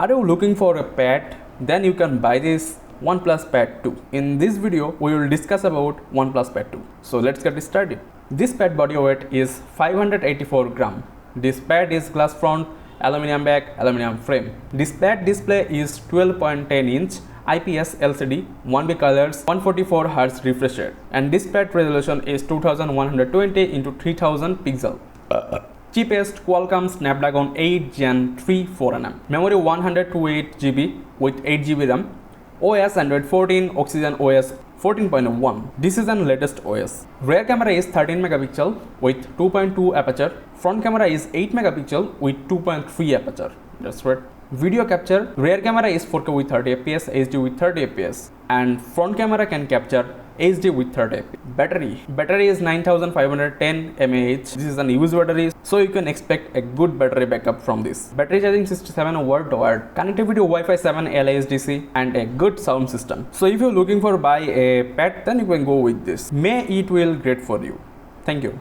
Are you looking for a pet? Then you can buy this OnePlus Pad 2. In this video, we will discuss about OnePlus Pad 2. So let's get started. This pad body weight is 584 gram. This pad is glass front, aluminum back, aluminum frame. This pad display is 12.10 inch IPS LCD, 1B colors, 144 Hz refresh rate, and this pad resolution is 2120 into 3000 pixel. Cheapest Qualcomm Snapdragon 8 Gen 3 4nm. Memory 128 GB with 8 GB RAM. OS Android 14, Oxygen OS 14.1. This is an latest OS. Rear camera is 13 megapixel with 2.2 aperture. Front camera is 8 megapixel with 2.3 aperture. That's right. Video capture, rear camera is 4K with 30 fps, HD with 30 fps, and front camera can capture HD with 30 fps. Battery is 9510 mAh. This is an used battery, so you can expect a good battery backup from this. Battery charging 67 watt wired, connectivity Wi-Fi 7 LASDC, and a good sound system. So if you're looking for buy a pet, then you can go with this. May it will great for you. Thank you.